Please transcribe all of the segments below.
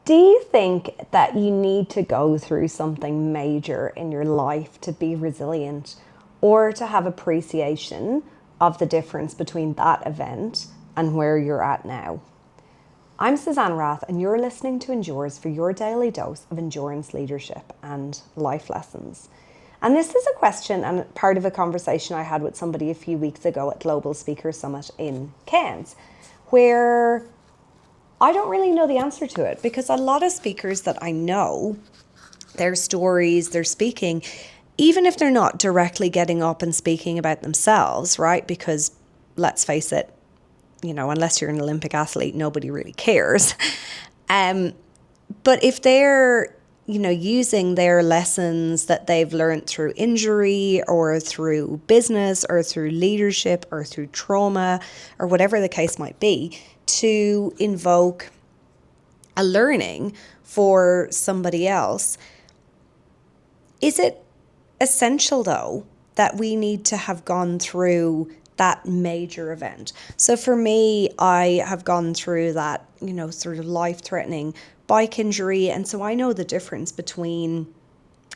Do you think that you need to go through something major in your life to be resilient or to have appreciation of the difference between that event and where you're at now? I'm Suzanne Rath, and you're listening to Endures for your daily dose of endurance leadership and life lessons. And this is a question and part of a conversation I had with somebody a few weeks ago at Global Speaker Summit in Cairns, where I don't really know the answer to it, because a lot of speakers that I know, their stories, their speaking, even if they're not directly getting up and speaking about themselves, right? Because let's face it, unless you're an Olympic athlete, nobody really cares. But if they're, using their lessons that they've learned through injury or through business or through leadership or through trauma or whatever the case might be, to invoke a learning for somebody else, is it essential though that we need to have gone through that major event? So for me, I have gone through that, sort of life-threatening bike injury. And so I know the difference between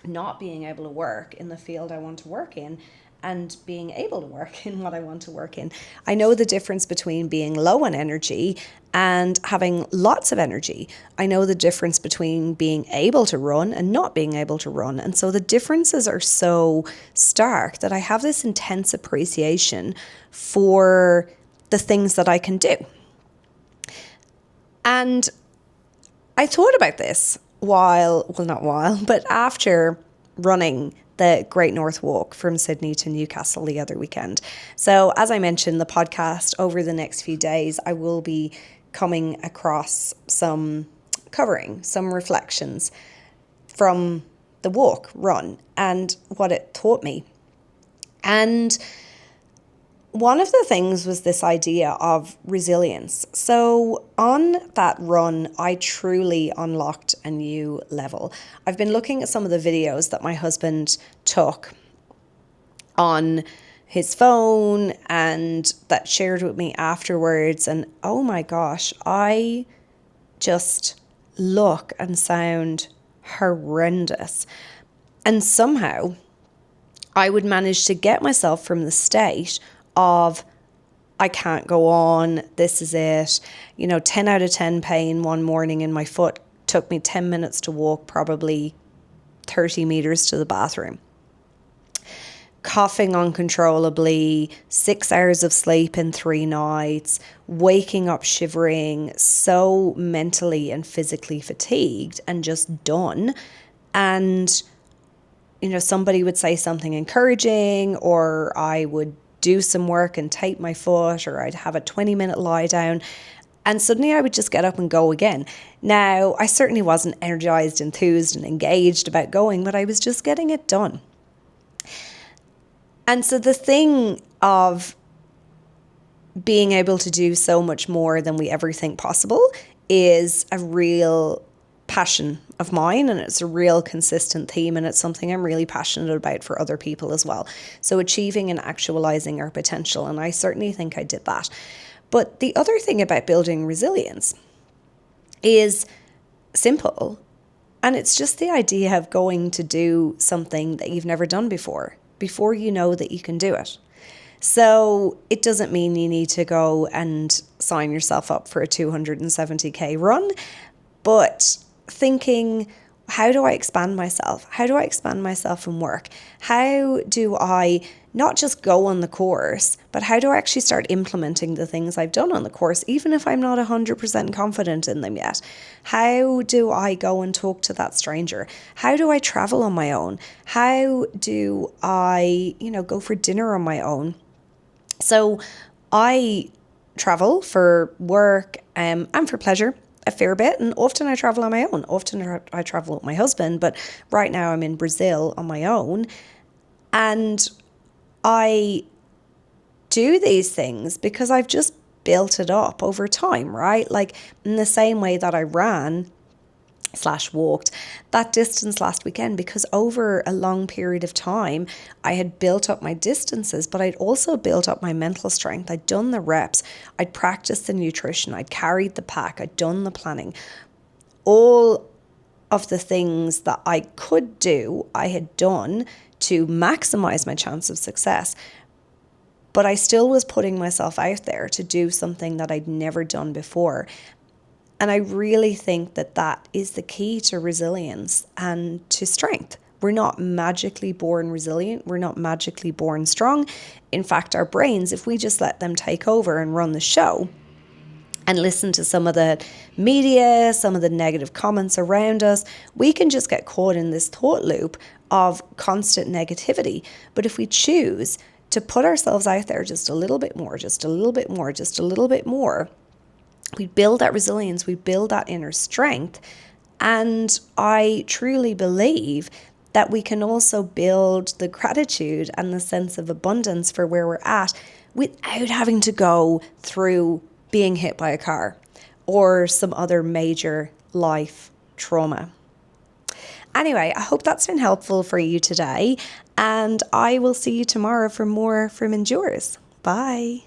not being able to work in the field I want to work in and being able to work in what I want to work in. I know the difference between being low on energy and having lots of energy. I know the difference between being able to run and not being able to run. And so the differences are so stark that I have this intense appreciation for the things that I can do. And I thought about this but after running the Great North Walk from Sydney to Newcastle the other weekend. So as I mentioned, the podcast over the next few days, I will be coming across covering some reflections from the run, and what it taught me. And one of the things was this idea of resilience. So on that run, I truly unlocked a new level. I've been looking at some of the videos that my husband took on his phone and that shared with me afterwards. And oh my gosh, I just look and sound horrendous. And somehow I would manage to get myself from the state of I can't go on, this is it, 10 out of 10 pain one morning in my foot, took me 10 minutes to walk probably 30 meters to the bathroom. Coughing uncontrollably, 6 hours of sleep in 3 nights, waking up shivering, so mentally and physically fatigued and just done. And, somebody would say something encouraging, or I would do some work and tape my foot, or I'd have a 20-minute lie down, and suddenly I would just get up and go again. Now, I certainly wasn't energized, enthused, and engaged about going, but I was just getting it done. And so the thing of being able to do so much more than we ever think possible is a real passion of mine, and it's a real consistent theme, and it's something I'm really passionate about for other people as well. So achieving and actualizing our potential, and I certainly think I did that. But the other thing about building resilience is simple, and it's just the idea of going to do something that you've never done before you know that you can do it. So it doesn't mean you need to go and sign yourself up for a 270k run, but thinking, how do I expand myself? How do I expand myself in work? How do I not just go on the course, but how do I actually start implementing the things I've done on the course, even if I'm not 100% confident in them yet? How do I go and talk to that stranger? How do I travel on my own? How do I, go for dinner on my own? So I travel for work and for pleasure a fair bit, and often I travel on my own. Often I travel with my husband, but right now I'm in Brazil on my own, and I do these things because I've just built it up over time, right? Like in the same way that I ran / walked that distance last weekend, because over a long period of time I had built up my distances, but I'd also built up my mental strength. I'd done the reps, I'd practiced the nutrition, I'd carried the pack, I'd done the planning. all of the things that I could do, I had done to maximize my chance of success. But I still was putting myself out there to do something that I'd never done before. And I really think that that is the key to resilience and to strength. We're not magically born resilient. We're not magically born strong. In fact, our brains, if we just let them take over and run the show and listen to some of the media, some of the negative comments around us, we can just get caught in this thought loop of constant negativity. But if we choose to put ourselves out there just a little bit more, just a little bit more, just a little bit more, we build that resilience, we build that inner strength. And I truly believe that we can also build the gratitude and the sense of abundance for where we're at without having to go through being hit by a car or some other major life trauma. Anyway, I hope that's been helpful for you today, and I will see you tomorrow for more from Endures. Bye.